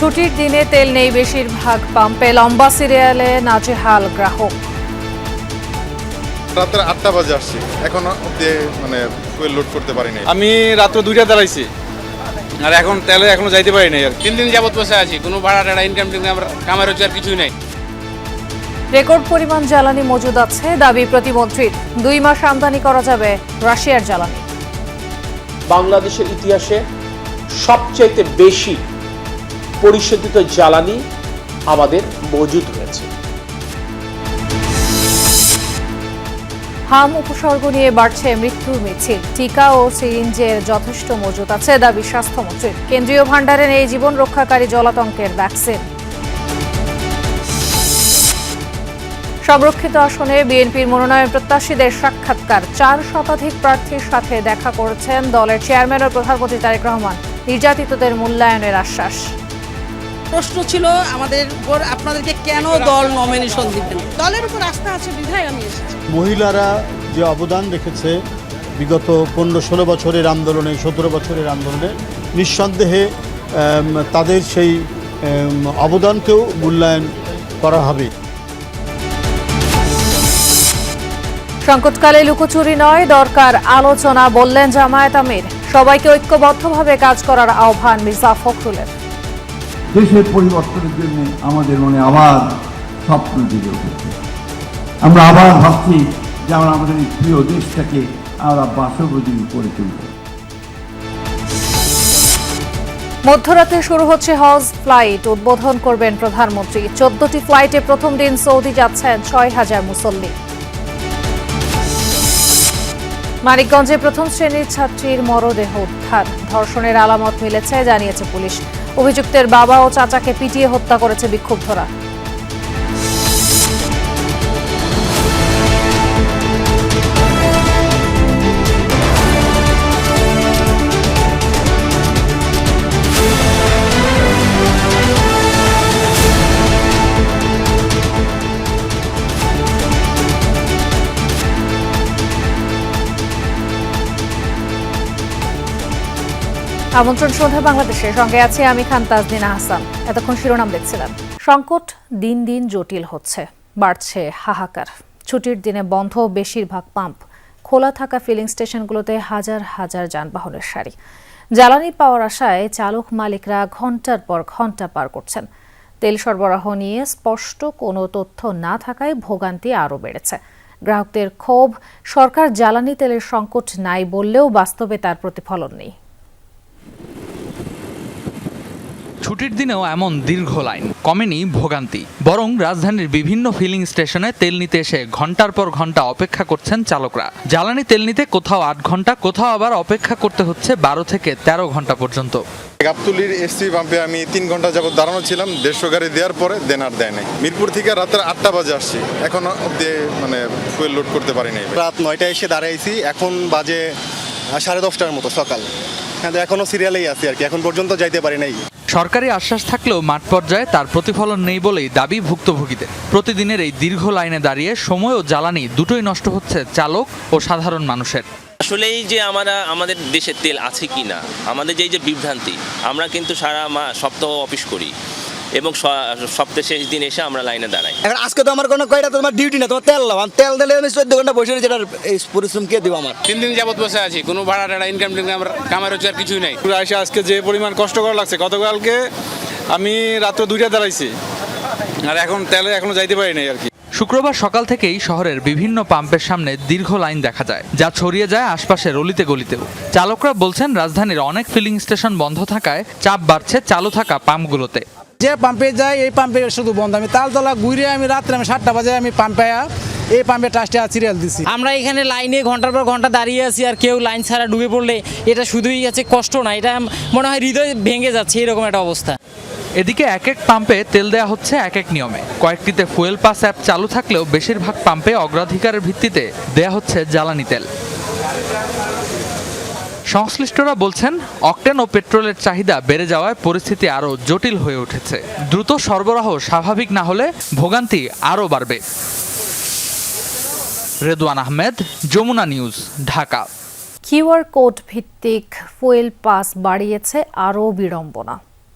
ছুটির দিনে তেল নেই বেশিরভাগ পাম্পে, লম্বা সিরিয়ালে নাজেহাল গ্রাহক। রাত্রে 8টা বাজে আসছি, এখনো ফুয়েল লোড করতে পারি নাই। আমি রাত্র 2টা দাঁড়াইছি আর এখন তেলে এখনো যাইতে পারি নাই। আর 3 দিন যাবত বসে আছি, কোনো ভাড়া টাড়া ইনকাম আমরা কামার রোজগার কিছুই নাই। রেকর্ড পরিমাণ জ্বালানি মজুদ আছে, দাবি প্রতিমন্ত্রীর। 2 মাস আমদানি করা যাবে রাশিয়ার জ্বালানি। বাংলাদেশের ইতিহাসে সবচাইতে বেশি পরিশোধিত জ্বালানি আমাদের মজুদ রয়েছে। হাম উপসর্গ নিয়ে বাড়ছে মৃত্যুর মিছিল। টিকা ও সিরিঞ্জের যথেষ্ট মজুদ আছে, দাবি স্বাস্থ্যমন্ত্রীর। কেন্দ্রীয় ভাণ্ডারে নেই জীবন রক্ষাকারী জলাতঙ্কের ভ্যাকসিন। সংরক্ষিত আসনে বিএনপির মনোনয়ন প্রত্যাশীদের সাক্ষাৎকার। 4 শতাধিক প্রার্থীর সাথে দেখা করেছেন দলের চেয়ারম্যান ও প্রধানমন্ত্রী তারেক রহমান। নির্যাতিতদের মূল্যায়নের আশ্বাস। প্রশ্ন ছিল আমাদের উপর, আপনাদেরকে কেন দল নমিনেশন দিবেন? দলের উপর আস্থা আছে বিধায় আমি এসেছি। মহিলারা যে অবদান রেখেছে বিগত 15-16 বছরের আন্দোলনে, 17 বছরের আন্দোলনে, নিঃসন্দেহে তাদের সেই অবদানকেও মূল্যায়ন করা হবে। সংকটকালে লুকোচুরি নয়, দরকার আলোচনা, বললেন জামায়াত আমির। সবাইকে ঐক্যবদ্ধভাবে কাজ করার আহ্বান মির্জা ফখরুলের। দেশের পরিবর্তনের জন্য আমাদের মনে আবার স্বপ্ন জেগে উঠেছে। আমরা আবার ভাবছি যে আমরা আমাদের এই প্রিয় দেশটাকে আমরা বাসোপযোগী করে তুলব। মধ্যরাতে শুরু হচ্ছে হজ ফ্লাইট, উদ্বোধন করবেন প্রধানমন্ত্রী। 14টি ফ্লাইটে প্রথম দিন সৌদি যাচ্ছেন 6,000 মুসল্লি। মানিকগঞ্জে প্রথম শ্রেণীর ছাত্রীর মরদেহ উদ্ধার, ধর্ষণের আলামত মিলেছে জানিয়েছে পুলিশ। অভিযুক্তের বাবা ও চাচাকে পিটিয়ে হত্যা করেছে বিক্ষুব্ধরা। আমন্ত্রণ সন্ধ্যা বাংলাদেশের সঙ্গে আছে আমি খান তাজদিনা হাসান। এতক্ষণ শিরোনাম দেখছিলাম। সংকট দিন দিন জটিল হচ্ছে, বাড়ছে হাহাকার। ছুটির দিনে বন্ধ বেশিরভাগ পাম্প, খোলা থাকা ফিলিং স্টেশনগুলোতে হাজার হাজার যানবাহনের সারি। জ্বালানি পাওয়ার আশায় চালক মালিকরা ঘন্টার পর ঘন্টা পার করছেন। তেল সরবরাহ নিয়ে স্পষ্ট কোনো তথ্য না থাকায় ভোগান্তি আরও বেড়েছে। গ্রাহকদের ক্ষোভ, সরকার জ্বালানি তেলের সংকট নাই বললেও বাস্তবে তার প্রতিফলন নেই। ছুটির দিনেও এমন দীর্ঘ লাইন, কমেনি ভোগান্তি। বরং রাজধানীর বিভিন্ন ফিলিং স্টেশনে তেল নিতে এসে ঘন্টার পর ঘন্টা অপেক্ষা করছেন চালকরা। জ্বালানি তেল নিতে কোথাও 8 ঘন্টা, কোথাও আবার অপেক্ষা করতে হচ্ছে 12 থেকে 13 ঘন্টা পর্যন্ত। গাবতলীর এসসি পাম্পে আমি 3 ঘন্টা যাবত দাঁড়ানো ছিলাম। 150 গাড়ি দেওয়ার পরে আর দেয় নাই। মিরপুর থেকে রাত্রে 8টা বাজে আসছি, এখনো ফুয়েল লোড করতে পারি নাই। রাত 9টায় এসে দাঁড়াইছি, এখন বাজে 10:30টার মতো সকাল। এখনো সিরিয়ালেই আছি আর কি, এখন পর্যন্ত যাইতে পারি নাই। সরকারি আশ্বাস থাকলেও মাঠ পর্যায়ে তার প্রতিফলন নেই বলেই দাবি ভুক্তভোগীদের। প্রতিদিনের এই দীর্ঘ লাইনে দাঁড়িয়ে সময় ও জ্বালানি দুটোই নষ্ট হচ্ছে চালক ও সাধারণ মানুষের। আসলে এই যে আমাদের দেশে তেল আছে কি না, আমাদের যে বিভ্রান্তি, আমরা কিন্তু সারা সপ্তাহ অফিস করি এবং সপ্তাহের শেষ দিন এসে আমরা লাইনে দাঁড়াই। এখন আজকে তো আমার কোনো কয়টা তোমার ডিউটি না, তোমার তেল লাগান, তেল দিলে আমি 14 ঘন্টা বসে রয়েছি, এটার এই পরিশ্রম কে দেবো? আমার 3 দিন যাবত বসে আছি, কোনো ভাড়া টাড়া ইনকাম আমরা কামার রোজগার কিছুই নাই। আজকে যে পরিমাণ কষ্ট করা লাগছে, গতকালকে আমি রাত্র 2টা দাঁড়াইছি আর এখন তেলে এখনো যাইতে পারি নাই আর কি। শুক্রবার সকাল থেকেই শহরের বিভিন্ন পাম্পের সামনে দীর্ঘ লাইন দেখা যায়, যা ছড়িয়ে যায় আশপাশের অলিতে গলিতেও। চালকরা বলছেন রাজধানীর অনেক ফিলিং স্টেশন বন্ধ থাকায় চাপ বাড়ছে চালু থাকা পাম্পগুলোতে। যে পাম্পে যাই এই পাম্পে শুধু বন্ধ। আমি তালতলা ঘুরে রাত্রে 7টা বাজে আমি পাম্পে এই পাম্পে ট্রাস্টে সিরিয়াল দিচ্ছি। আমরা এখানে লাইনে ঘন্টার পর ঘন্টা দাঁড়িয়ে আছি, আর কেউ লাইন ছাড়া ডুবে পড়লে এটা শুধুই আছে কষ্ট না, এটা মনে হয় হৃদয় ভেঙে যাচ্ছে, এরকম একটা অবস্থা। এদিকে এক এক পাম্পে তেল দেয়া হচ্ছে এক এক নিয়মে। কয়েকটিতে ফুয়েল পাস অ্যাপ চালু থাকলেও বেশিরভাগ পাম্পে অগ্রাধিকারের ভিত্তিতে দেয়া হচ্ছে জ্বালানি তেল। সংশ্লিষ্টরা বলছেন অকটেন ও পেট্রোলের চাহিদা বেড়ে যাওয়ায় পরিস্থিতি আরও জটিল হয়ে উঠেছে। দ্রুত সরবরাহ স্বাভাবিক না হলে ভোগান্তি আরও বাড়বে। Redwan Ahmed, Jamuna news, Dhaka. QR code ভিত্তিক ফুয়েল পাস বাড়িয়েছে আরও বিড়ম্বনা।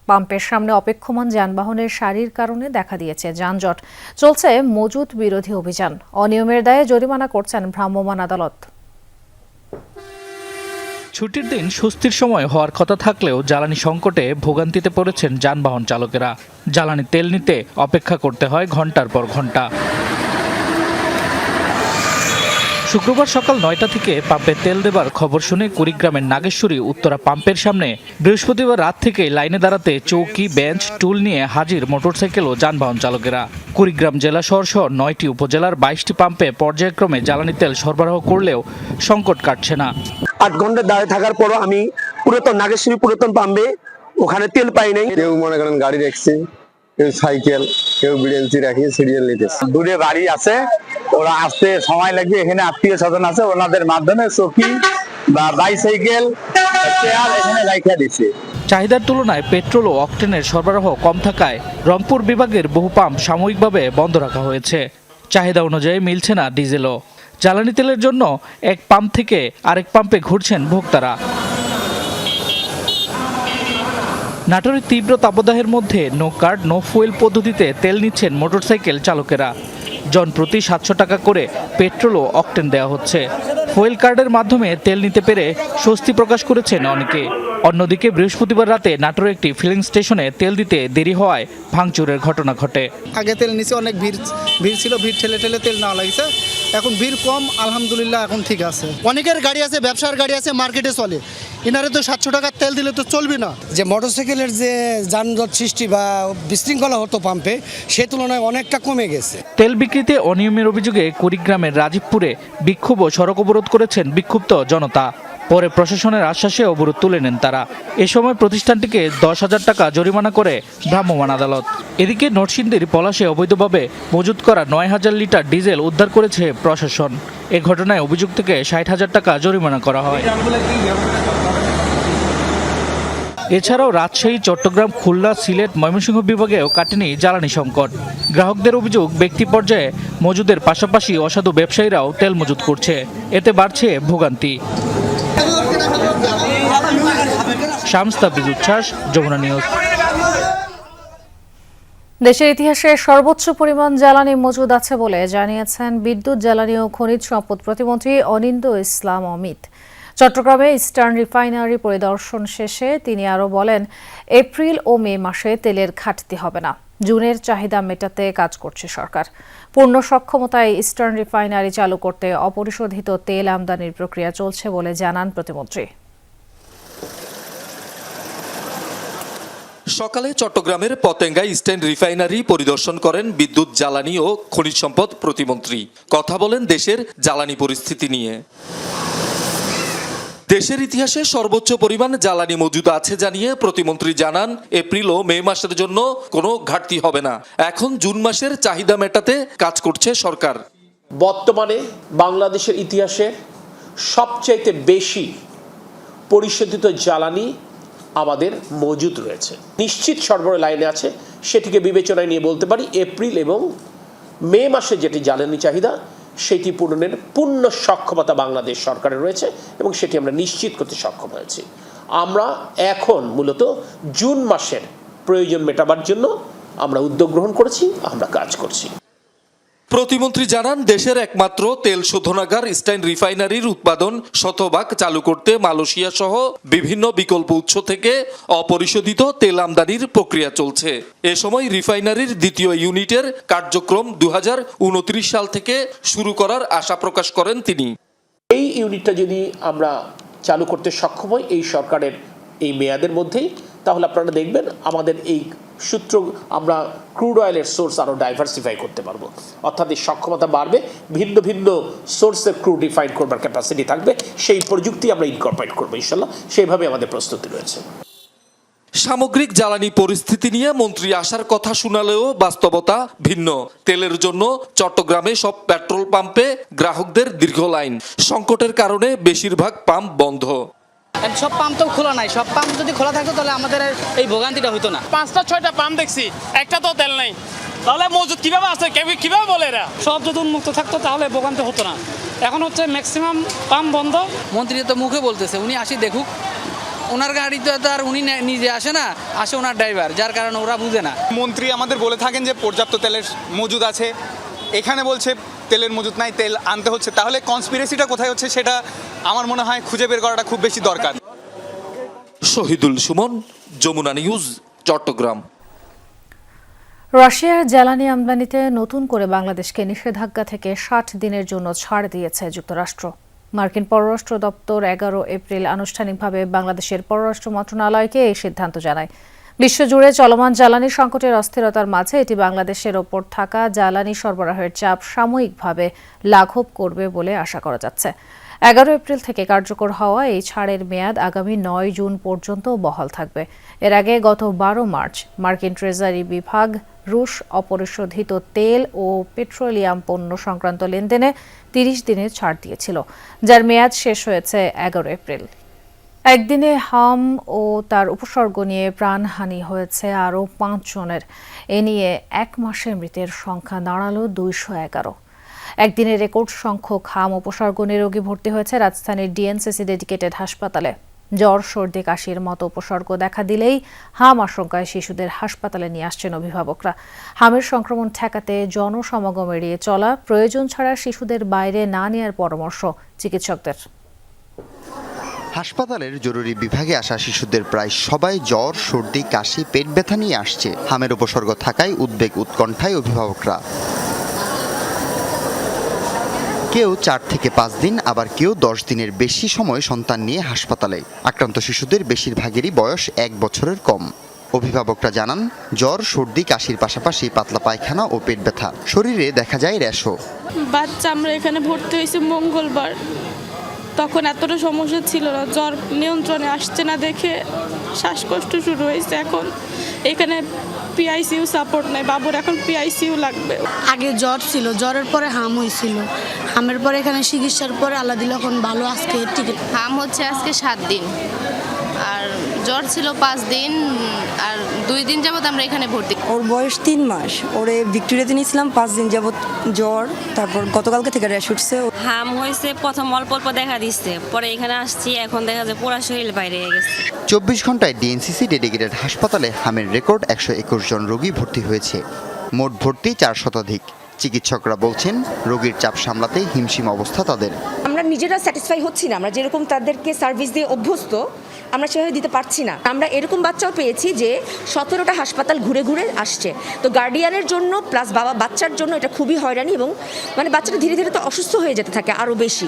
পাম্পের সামনে অপেক্ষমান যানবাহনের সারির কারণে দেখা দিয়েছে যানজট। চলছে মজুত বিরোধী অভিযান। অনিয়মের দায়ে জরিমানা করছেন ভ্রাম্যমাণ আদালত। ছুটির দিন স্বস্তির সময় হওয়ার কথা থাকলেও জ্বালানি সংকটে ভোগান্তিতে পড়েছেন যানবাহন চালকেরা। জ্বালানি তেল নিতে অপেক্ষা করতে হয় ঘন্টার পর ঘন্টা। শুক্রবার সকাল ৯টা থেকে পাম্পে তেল দেবার খবর শুনে কুড়িগ্রামের নাগেশ্বরী উত্তরা পাম্পের সামনে বৃহস্পতিবার রাত থেকে লাইনে দাঁড়াতে চৌকি, বেঞ্চ, টুল নিয়ে হাজির মোটরসাইকেল ও যানবাহন চালকেরা। কুড়িগ্রাম জেলা শহর সহ 9টি উপজেলার 22টি পাম্পে পর্যায়ক্রমে জ্বালানি তেল সরবরাহ করলেও সংকট কাটছে না। 8 ঘন্টা দাঁড়িয়ে থাকার পরও আমি পুরাতন নাগেশ্বরী পুরাতন পাম্পে ওখানে তেল পাই নাই। কেউ মনে করেন গাড়ি রাখছে, কেউ সাইকেল, কেউ বিএনসি রাখি সিরিয়াল নিতেছে। দূরে বাড়ি আছে, ওরা আসতে সময় লাগবে। এখানে আত্মীয় স্বজন আছে, ওনাদের মাধ্যমে চকি বা বাইসাইকেল চেয়ার এখানে রাখা দিচ্ছে। চাহিদার তুলনায় পেট্রোল ও অকটেনের সরবরাহ কম থাকায় রংপুর বিভাগের বহু পাম্প সাময়িকভাবে বন্ধ রাখা হয়েছে। চাহিদা অনুযায়ী মিলছে না ডিজেলও। জ্বালানি তেলের জন্য এক পাম্প থেকে আরেক পাম্পে ঘুরছেন ভোক্তারা। নাটোরের তীব্র তাপদাহের মধ্যে নো কার্ড নো ফুয়েল পদ্ধতিতে তেল নিচ্ছেন মোটরসাইকেল চালকেরা। জনপ্রতি 700 টাকা করে পেট্রোল ও অকটেন দেওয়া হচ্ছে। ফুয়েল কার্ডের মাধ্যমে তেল নিতে পেরে স্বস্তি প্রকাশ করেছেন অনেকে। অন্যদিকে বৃহস্পতিবার রাতে নাটোরের একটি ফিলিং স্টেশনে তেল দিতে দেরি হওয়ায় ভাঙচুরের ঘটনা ঘটে। আগে তেল নিচে অনেক ভিড় ছিল, ভিড় ঠেলে ঠেলে তেল নেওয়া লাগছে। এখন ভিড় কম, আলহামদুলিল্লাহ এখন ঠিক আছে। অনেকের গাড়ি আছে, ব্যবসার গাড়ি আছে, মার্কেটে চলে। ইনারে তো 700 টাকার তেল দিলে তো চলবে না। যে মোটরসাইকেলের যে যানজট সৃষ্টি বা বিশৃঙ্খলা হতো পাম্পে, সে তুলনায় অনেকটা কমে গেছে। তেল বিক্রিতে অনিয়মের অভিযোগে কুড়িগ্রামের রাজীবপুরে বিক্ষোভ ও সড়ক অবরোধ করেছেন বিক্ষুব্ধ জনতা। পরে প্রশাসনের আশ্বাসে অবরোধ তুলে নেন তারা। এ সময় প্রতিষ্ঠানটিকে 10,000 টাকা জরিমানা করে ভ্রাম্যমাণ আদালত। এদিকে নরসিংদীর পলাশে অবৈধভাবে মজুত করা 9,000 লিটার ডিজেল উদ্ধার করেছে প্রশাসন। এ ঘটনায় অভিযুক্তকে 60,000 টাকা জরিমানা করা হয়। এছাড়াও রাজশাহী, চট্টগ্রাম, খুলনা, সিলেট, ময়মনসিংহ বিভাগেও কাটেনি জ্বালানি সংকট। গ্রাহকদের অভিযোগ, ব্যক্তি পর্যায়ে মজুদের পাশাপাশি অসাধু ব্যবসায়ীরাও তেল মজুত করছে। এতে বাড়ছে ভোগান্তি। শামস তাবরিজ উচ্ছ্বাস, যমুনা নিউজ। দেশের ইতিহাসে সর্বোচ্চ পরিমাণ জ্বালানি মজুদ আছে বলে জানিয়েছেন বিদ্যুৎ, জ্বালানি ও খনিজ সম্পদ প্রতিমন্ত্রী অনিন্দ্য ইসলাম অমিত। চট্টগ্রামে ইস্টার্ন রিফাইনারি পরিদর্শন শেষে তিনি আরও বলেন, এপ্রিল ও মে মাসে তেলের ঘাটতি হবে না। জুনের চাহিদা মেটাতে কাজ করছে সরকার। পূর্ণ সক্ষমতায় ইস্টার্ন রিফাইনারি চালু করতে অপরিশোধিত তেল আমদানির প্রক্রিয়া চলছে বলে জানান প্রতিমন্ত্রী। সকালে চট্টগ্রামের পতেঙ্গা ইস্টার্ন রিফাইনারি পরিদর্শন করেন বিদ্যুৎ, জ্বালানি ও খনিজ সম্পদ প্রতিমন্ত্রী। কথা বলেন দেশের জ্বালানি পরিস্থিতি নিয়ে। দেশের ইতিহাসে সর্বোচ্চ পরিমাণ জ্বালানি মজুদ আছে জানিয়ে প্রতিমন্ত্রী জানান, এপ্রিল ও মে মাসের জন্য কোনো ঘাটতি হবে না। এখন জুন মাসের চাহিদা মেটাতে কাজ করছে সরকার। বর্তমানে বাংলাদেশের ইতিহাসে সবচাইতে বেশি পরিশোধিত জ্বালানি আমাদের মজুদ রয়েছে, নিশ্চিত সরবরাহ লাইনে আছে। সেটিকে বিবেচনায় নিয়ে বলতে পারি এপ্রিল এবং মে মাসে যেটি জ্বালানি চাহিদা সেটি পূরণের পূর্ণ সক্ষমতা বাংলাদেশ সরকারের রয়েছে এবং সেটি আমরা নিশ্চিত করতে সক্ষম হয়েছি। আমরা এখন মূলত জুন মাসের প্রয়োজন মেটাবার জন্য আমরা উদ্যোগ গ্রহণ করেছি, আমরা কাজ করছি। প্রতিমন্ত্রী জানান, দেশের একমাত্র তেল শোধনাগার ইস্টার্ন রিফাইনারির উৎপাদন শতভাগ চালু করতে মালয়েশিয়া সহ বিভিন্ন বিকল্প উৎস থেকে অপরিশোধিত তেল আমদানির প্রক্রিয়া চলছে। এ সময় রিফাইনারির দ্বিতীয় ইউনিটের কার্যক্রম 2029 সাল থেকে শুরু করার আশা প্রকাশ করেন তিনি। এই ইউনিটটা যদি আমরা চালু করতে সক্ষম হই এই সরকারের এই মেয়াদের মধ্যেই, তাহলে আপনারা দেখবেন আমাদের এই সূত্র আমরা ক্রুড অয়েলের সোর্স আরও ডাইভার্সিফাই করতে পারবো। অর্থাৎ এই সক্ষমতা বাড়বে, ভিন্ন ভিন্ন সোর্সের ক্রুড রিফাইন করবার ক্যাপাসিটি থাকবে। সেই প্রযুক্তি আমরা ইনকর্পোরেট করবো ইনশাল্লাহ। সেইভাবে আমাদের প্রস্তুতি রয়েছে। সামগ্রিক জ্বালানি পরিস্থিতি নিয়ে মন্ত্রী আসার কথা শোনালেও বাস্তবতা ভিন্ন। তেলের জন্য চট্টগ্রামে সব পেট্রোল পাম্পে গ্রাহকদের দীর্ঘ লাইন। সংকটের কারণে বেশিরভাগ পাম্প বন্ধ। সব পাম্প তো খোলা নাই। সব পাম্প যদি খোলা থাকতো তাহলে আমাদের এই ভোগান্তিটা হতো না। 5টা-6টা পাম্প দেখছি, একটা তো তেল নাই। তাহলে মজুদ কিভাবে আছে, কিভাবে বলে এরা? সব যদি উন্মুক্ত থাকতো তাহলে ভোগান্তি হতো না। এখন হচ্ছে ম্যাক্সিমাম পাম্প বন্ধ। মন্ত্রী তো মুখে বলতেছে, উনি আসি দেখুক, ওনার গাড়িতে তো আর উনি নিজে আসে না, আসে ওনার ড্রাইভার, যার কারণে ওরা বুঝে না। মন্ত্রী আমাদের বলে থাকেন যে পর্যাপ্ত তেলের মজুদ আছে, এখানে বলছে তেলের মজুদ নাই, তেল আনতে হচ্ছে। তাহলে কনস্পিরেসিটা কোথায় হচ্ছে সেটা আমার মনে হয় খুঁজে বের করাটা খুব বেশি দরকার। শহীদুল সুমন, যমুনা নিউজ, চট্টগ্রাম। রাশিয়ার জ্বালানি আমদানিতে নতুন করে বাংলাদেশকে নিষেধাজ্ঞা থেকে 60 দিনের জন্য ছাড় দিয়েছে যুক্তরাষ্ট্র। মার্কিন পররাষ্ট্র দপ্তর 11 এপ্রিল আনুষ্ঠানিকভাবে বাংলাদেশের পররাষ্ট্র মন্ত্রণালয়কে এই সিদ্ধান্ত জানায়। বিশ্বজুড়ে চলমান জ্বালানি সংকটের অস্থিরতার মাঝে এটি বাংলাদেশের ওপর থাকা জ্বালানি সরবরাহের চাপ সাময়িকভাবে লাঘব করবে বলে আশা করা যাচ্ছে। 11 এপ্রিল থেকে কার্যকর হওয়া এই ছাড়ের মেয়াদ আগামী 9 জুন পর্যন্ত বহাল থাকবে। এর আগে গত 12 মার্চ মার্কিন ট্রেজারি বিভাগ রুশ অপরিশোধিত তেল ও পেট্রোলিয়াম পণ্য সংক্রান্ত লেনদেনে 30 দিনের ছাড় দিয়েছিল, যার মেয়াদ শেষ হয়েছে 11 এপ্রিল। একদিনে হাম ও তার উপসর্গ নিয়ে প্রাণহানি হয়েছে আরও 5 জনের। এ নিয়ে এক মাসে মৃতের সংখ্যা দাঁড়ালো 211। একদিনে রেকর্ড সংখ্যক হাম উপসর্গ নিয়ে রোগী ভর্তি হয়েছে রাজধানীর ডিএনসিসি ডেডিকেটেড হাসপাতালে। জ্বর, সর্দি, কাশির মতো উপসর্গ দেখা দিলেই হাম আশঙ্কায় শিশুদের হাসপাতালে নিয়ে আসছেন অভিভাবকরা। হামের সংক্রমণ ঠেকাতে জনসমাগম এড়িয়ে চলা, প্রয়োজন ছাড়া শিশুদের বাইরে না নেওয়ার পরামর্শ চিকিৎসকদের। হাসপাতালের জরুরি বিভাগে আসা শিশুদের প্রায় সবাই জ্বর, সর্দি, কাশি, পেট ব্যথা নিয়ে আসছে। হামের উপসর্গ থাকায় উদ্বেগ উৎকণ্ঠায় অভিভাবকরা। কেউ 4 থেকে 5 দিন, আবার কেউ 10 দিনের বেশি সময় সন্তান নিয়ে হাসপাতালে। আক্রান্ত শিশুদের বেশিরভাগেরই বয়স 1 বছরের কম। অভিভাবকরা জানান, জ্বর, সর্দি, কাশির পাশাপাশি পাতলা পায়খানা ও পেট ব্যথা, শরীরে দেখা যায় র্যাশও। বাচ্চা আমরা এখানে ভর্তি হয়েছি মঙ্গলবার, তখন এতটা সমস্যা ছিল না, জ্বর নিয়ন্ত্রণে আসছে না দেখে শ্বাসকষ্ট শুরু হয়েছে। এখন এখানে পিআইসিইউ সাপোর্ট নাই, বাবুর এখন পিআইসিইউ লাগবে। আগে জ্বর ছিল, জ্বরের পরে হাম হয়েছিল, হামের পরে এখানে চিকিৎসার পরে আল্লাহ দিল এখন ভালো। আজকে টিকিট হাম হচ্ছে আজকে 7 দিন, আর জ্বর ছিল 5 দিন, আর 2 দিন যাবত আমরা এখানে ভর্তি। ওর বয়স 3 মাস, ওরে ভিক্টোরিয়াতে নিয়েছিলাম 5 দিন যাবত জ্বর, তারপর গতকালকে থেকে র্যাশ উঠছে। হাম হয়েছে প্রথম অল্প অল্প দেখা দিচ্ছে, পরে এখানে আসছি, এখন দেখা যায় পুরো শরীর বাইরে গেছে। 24 ঘন্টায় ডিএনসিসি ডেডিকেটেড হাসপাতালে হামের রেকর্ড 121 জন রোগী ভর্তি হয়েছে। মোট ভর্তি 4 শতাধিক। চিকিৎসকরা বলছেন, রোগীর চাপ সামলাতে হিমশিম অবস্থা তাদের। আমরা নিজেরা স্যাটিসফাই হচ্ছি না, আমরা যেরকম তাদেরকে সার্ভিস দিয়ে অভ্যস্ত আমরা সেভাবে দিতে পারছি না। আমরা এরকম বাচ্চাও পেয়েছি যে 17টা হাসপাতাল ঘুরে ঘুরে আসছে। তো গার্ডিয়ানের জন্য প্লাস বাচ্চার জন্য এটা খুবই হয়রানি, এবং মানে বাচ্চাটা ধীরে ধীরে তো অসুস্থ হয়ে যেতে থাকে আরও বেশি।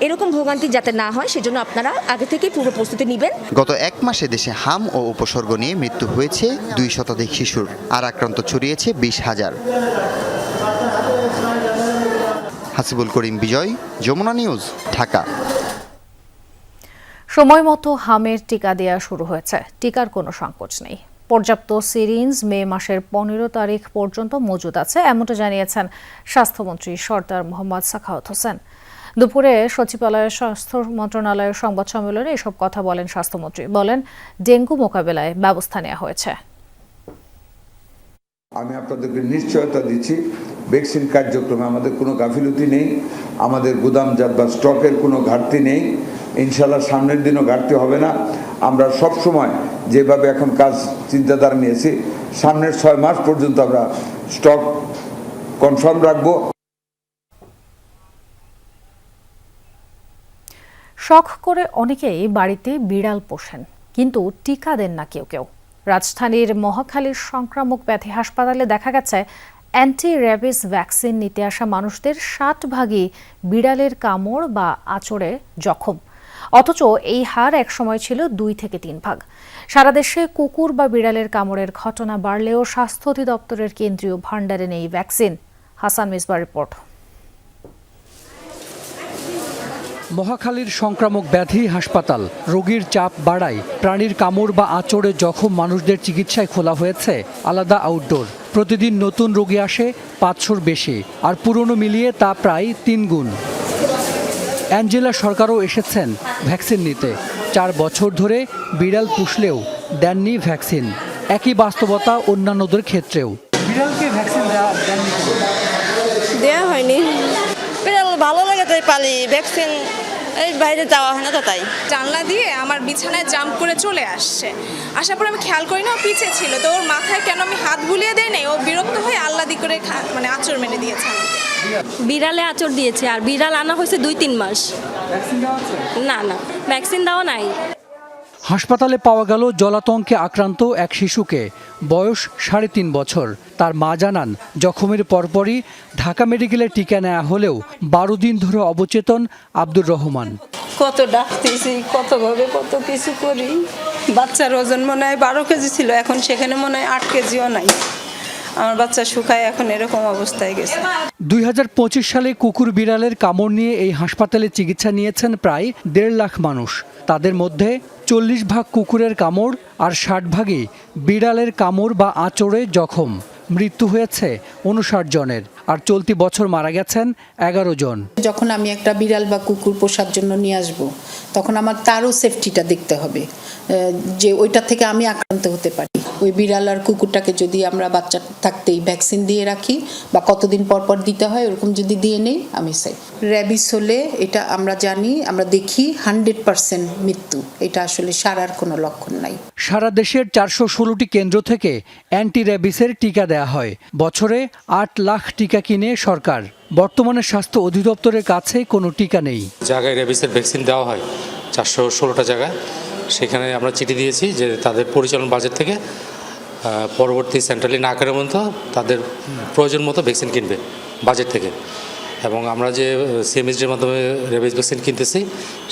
এরকম ভোগান্তি যাতে না হয় সেজন্য আপনারা আগে থেকেই পূর্ব প্রস্তুতি নেবেন। গত 1 মাসে দেশে হাম ও উপসর্গ নিয়ে মৃত্যু হয়েছে 2 শতাধিক শিশুর, আর আক্রান্ত ছড়িয়েছে 20,000। হাসিবুল করিম বিজয়, যমুনা নিউজ, ঢাকা। সময় মতো হামের টিকা দেওয়া শুরু হয়েছে, টিকার কোনো সংকোচ নেই। পর্যাপ্ত সিরিঞ্জ মে মাসের 15 তারিখ পর্যন্ত মজুদ আছে, এমনটা জানিয়েছেন স্বাস্থ্যমন্ত্রী সরদার মোহাম্মদ সাখাওয়াত হোসেন। দুপুরে সচিবালয়ের স্বাস্থ্য মন্ত্রণালয়ের সংবাদ সম্মেলনে এসব কথা বলেন স্বাস্থ্যমন্ত্রী। বলেন, ডেঙ্গু মোকাবেলায় ব্যবস্থা নেওয়া হয়েছে। আমি আপনাদেরকে নিশ্চয়তা দিচ্ছি, ভ্যাকসিন কার্যক্রমে আমাদের কোনো গাফিলতি নেই, আমাদের গুদামজাত বা স্টকের কোনো ঘাটতি নেই। ইনশাল্লাহ সামনের দিনও ঘাটতি হবে না। আমরা সব সময় যেভাবে এখন কাজ চিন্তাধারা নিয়েছি, সামনের 6 মাস পর্যন্ত আমরা স্টক কনফার্ম রাখবো। শখ করে অনেকেই বাড়িতে বিড়াল পোষেন, কিন্তু টিকা দেন না কেউ কেউ। রাজধানীর মহাখালীর সংক্রামক ব্যাধি হাসপাতালে দেখা গেছে, অ্যান্টি র্যাবিস ভ্যাকসিন নিতে আসা মানুষদের 60 ভাগই বিড়ালের কামড় বা আঁচড়ে জখম। অথচ এই হার একসময় ছিল 2 থেকে 3 ভাগ। সারা দেশে কুকুর বা বিড়ালের কামড়ের ঘটনা বাড়লেও স্বাস্থ্য অধিদপ্তরের কেন্দ্রীয় ভান্ডারে নেই ভ্যাকসিন। হাসান মিসবার রিপোর্ট। মহাখালীর সংক্রামক ব্যাধি হাসপাতাল রোগীর চাপ বাড়ায়। প্রাণীর কামড় বা আঁচড়ে জখম মানুষদের চিকিৎসায় খোলা হয়েছে আলাদা আউটডোর। প্রতিদিন নতুন রোগী আসে 500-র বেশি, আর পুরনো মিলিয়ে তা প্রায় 3 গুণ। অ্যাঞ্জেলা সরকারও এসেছেন ভ্যাকসিন নিতে। 4 বছর ধরে বিড়াল পুষলেও দেননি ভ্যাকসিন। একই বাস্তবতা অন্যান্যদের ক্ষেত্রেও। বিড়ালকে ভ্যাকসিন দেওয়া হয়নি। বিড়াল ভালো লাগে তাই পালি, ভ্যাকসিন এই বাইরে যাওয়া হয় না তো তাই। জানলা দিয়ে আমার বিছানায় জাম্প করে চলে আসছে, আসার পর আমি খেয়াল করি না ও পিছে ছিল, তো ওর মাথায় কেন আমি হাত বুলিয়ে দেই নাই, ও বিরক্ত হয়ে আল্লাদি করে মানে আঁচড় মেরে দিয়েছে আমাকে। বিড়ালে আঁচড় দিয়েছে, আর বিড়াল আনা হয়েছে 2-3 মাস। না না, ভ্যাকসিন দেওয়া নাই। হাসপাতালে পাওয়া গেল জলাতঙ্কে আক্রান্ত এক শিশুকে, বয়স 3.5 বছর। তার মা জানান, জখমের পরপরই ঢাকা মেডিকেলে টিকা নেওয়া হলেও 12 দিন ধরে অবচেতন আব্দুর রহমান। কত ডাকতেছি, কতভাবে কত কিছু করি। বাচ্চার ওজন মনে হয় 12 কেজি ছিল, এখন সেখানে মনে হয় 8 কেজিও নাই। আমার বাচ্চা শুকায় এখন এরকম অবস্থায় গেছে। 2025 সালে কুকুর বিড়ালের কামড় নিয়ে এই হাসপাতালে চিকিৎসা নিয়েছেন প্রায় 1.5 লাখ মানুষ। তাদের মধ্যে 40 ভাগ কুকুরের কামড় আর 60 ভাগই বিড়ালের কামড় বা আঁচড়ে জখম। মৃত্যু হয়েছে 59 জনের, আর চলতি বছর মারা গেছেন 11 জন। যখন আমি একটা বিড়াল বা কুকুর পোষার জন্য নিয়ে আসব, তখন আমার তারও সেফটিটা দেখতে হবে, যে ওইটা থেকে আমি আক্রান্ত হতে পারি। ওই বিড়াল আর কুকুরটাকে যদি আমরা বাচ্চা থাকতেই ভ্যাকসিন দিয়ে রাখি বা কতদিন পর পর দিতে হয় ওরকম যদি দিয়ে নেই, আমি সেফ। র্যাবিস হলে এটা আমরা জানি, আমরা দেখি 100% মৃত্যু, এটা আসলে সারার কোনো লক্ষণ নাই। সারা দেশের 416টি কেন্দ্র থেকে অ্যান্টি র্যাবিসের টিকা দেয়া হয়। বছরে 8 লাখ টিকা কিনে সরকার। বর্তমানে স্বাস্থ্য অধিদপ্তরের কাছে কোনো টিকা নেই। জায়গায় র্যাবিসের ভ্যাকসিন দেওয়া হয় 416টা জায়গায়। সেখানে আমরা চিঠি দিয়েছি যে তাদের পরিচালন বাজেট থেকে পরবর্তী সেন্ট্রালি না করার মতো তাদের প্রয়োজন মতো ভ্যাকসিন কিনবে বাজেট থেকে। এবং আমরা যে সিএমএসডির মাধ্যমে র্যাবিস ভ্যাকসিন কিনতেছি,